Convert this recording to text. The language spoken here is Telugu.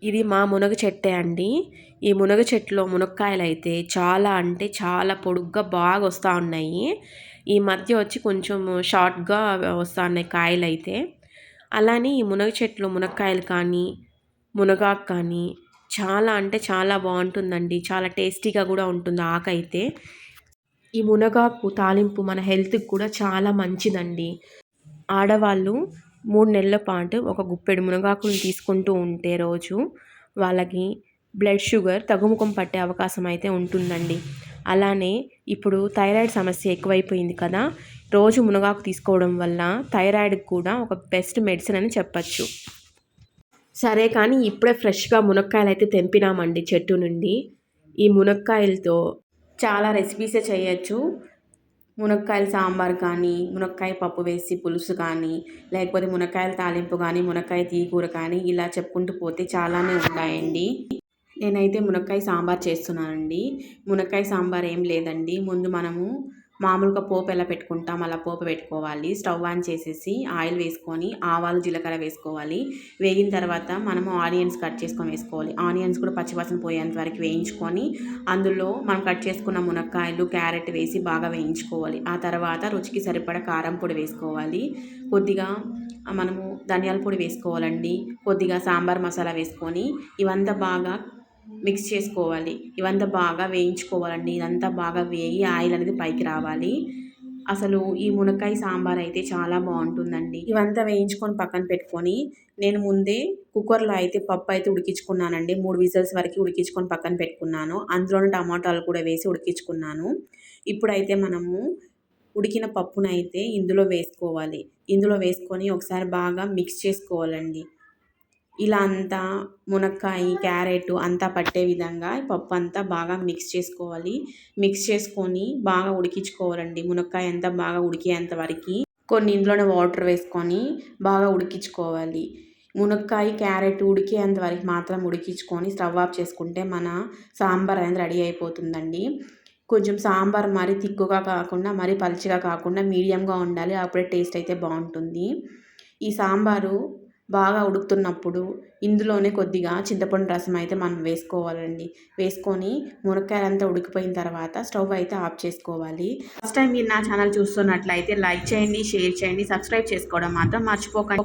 ఇది మా మునగ చెట్టే అండి. ఈ మునగ చెట్టులో మునక్కాయలైతే చాలా అంటే చాలా పొడుగ్గా బాగా వస్తూ ఉన్నాయి. ఈ మధ్య వచ్చి కొంచెం షార్ట్‌గా వస్తా ఉన్నాయి కాయలైతే. అలానే ఈ మునగ చెట్లు మునక్కాయలు కానీ, మునగాకు కానీ చాలా అంటే చాలా బావుంటుందండి. చాలా టేస్టీగా కూడా ఉంటుంది ఆకైతే. ఈ మునగాకు తాలింపు మన హెల్త్‌కి కూడా చాలా మంచిదండి. ఆడవాళ్ళు 3 నెలల పాటు ఒక గుప్పెడు మునగాకులను తీసుకుంటూ ఉంటే రోజు వాళ్ళకి బ్లడ్ షుగర్ తగ్గుముఖం పట్టే అవకాశం అయితే ఉంటుందండి. అలానే ఇప్పుడు థైరాయిడ్ సమస్య ఎక్కువైపోయింది కదా! రోజు మునగాకు తీసుకోవడం వల్ల థైరాయిడ్‌కి కూడా ఒక బెస్ట్ మెడిసిన్ అని చెప్పొచ్చు. సరే కానీ ఇప్పుడే ఫ్రెష్‌గా మునక్కాయలైతే తెంపినామండి చెట్టు నుండి. ఈ మునక్కాయలతో చాలా రెసిపీసే చేయొచ్చు. మునక్కాయల సాంబార్ కానీ, మునక్కాయ పప్పు వేసి పులుసు కానీ, లేకపోతే మునక్కాయల తాలింపు కానీ, మునక్కాయ తీగూర కానీ ఇలా చెప్పుకుంటూ పోతే చాలానే ఉన్నాయండి. నేనైతే మునక్కాయ సాంబార్ చేస్తున్నానండి. మునక్కాయ సాంబార్ ఏం లేదండి. ముందు మనము మామూలుగా పోపు ఎలా పెట్టుకుంటాం అలా పోపు పెట్టుకోవాలి. స్టవ్ ఆన్ చేసేసి ఆయిల్ వేసుకొని ఆవాలు, జీలకర్ర వేసుకోవాలి. వేగిన తర్వాత మనము ఆనియన్స్ కట్ చేసుకొని వేసుకోవాలి. ఆనియన్స్ కూడా పచ్చివాసన పోయేంత వరకు వేయించుకొని అందులో మనం కట్ చేసుకున్న మునక్కాయలు, క్యారెట్ వేసి బాగా వేయించుకోవాలి. ఆ తర్వాత రుచికి సరిపడా కారం పొడి వేసుకోవాలి. కొద్దిగా మనము ధనియాల పొడి వేసుకోవాలండి. కొద్దిగా సాంబార్ మసాలా వేసుకొని ఇవంతా బాగా మిక్స్ చేసుకోవాలి. ఇవంతా బాగా వేయించుకోవాలండి. ఇదంతా బాగా వేగి ఆయిల్ అనేది పైకి రావాలి. అసలు ఈ మునక్కాయ సాంబార్ అయితే చాలా బాగుంటుందండి. ఇవంతా వేయించుకొని పక్కన పెట్టుకొని నేను ముందే కుక్కర్లో అయితే పప్పు అయితే ఉడికించుకున్నానండి. 3 విజిల్స్ వరకు ఉడికించుకొని పక్కన పెట్టుకున్నాను. అందులోనే టమాటాలు కూడా వేసి ఉడికించుకున్నాను. ఇప్పుడైతే మనము ఉడికిన పప్పునైతే ఇందులో వేసుకోవాలి. ఇందులో వేసుకొని ఒకసారి బాగా మిక్స్ చేసుకోవాలండి. ఇలా అంతా మునక్కాయ, క్యారెట్ అంతా పట్టే విధంగా పప్పు అంతా బాగా మిక్స్ చేసుకోవాలి. మిక్స్ చేసుకొని బాగా ఉడికించుకోవాలండి. మునక్కాయ అంతా బాగా ఉడికేంత వరకు కొన్ని ఇందులోనే వాటర్ వేసుకొని బాగా ఉడికించుకోవాలి. మునక్కాయ, క్యారెట్ ఉడికేంత వరకు మాత్రం ఉడికించుకొని స్టవ్ ఆఫ్ చేసుకుంటే మన సాంబార్ అనేది రెడీ అయిపోతుందండి. కొంచెం సాంబార్ మరీ తిక్కుగా కాకుండా మరీ పలుచగా కాకుండా మీడియంగా ఉండాలి. అప్పుడే టేస్ట్ అయితే బాగుంటుంది. ఈ సాంబారు బాగా ఉడుకుతున్నప్పుడు ఇందులోనే కొద్దిగా చింతపండు రసం అయితే మనం వేసుకోవాలండి. వేసుకొని మునక్కాయలంతా ఉడికిపోయిన తర్వాత స్టవ్ అయితే ఆఫ్ చేసుకోవాలి. ఫస్ట్ టైం మీరు నా ఛానల్ చూస్తున్నట్లయితే లైక్ చేయండి, షేర్ చేయండి, సబ్స్క్రైబ్ చేసుకోవడం మాత్రం మర్చిపోకండి.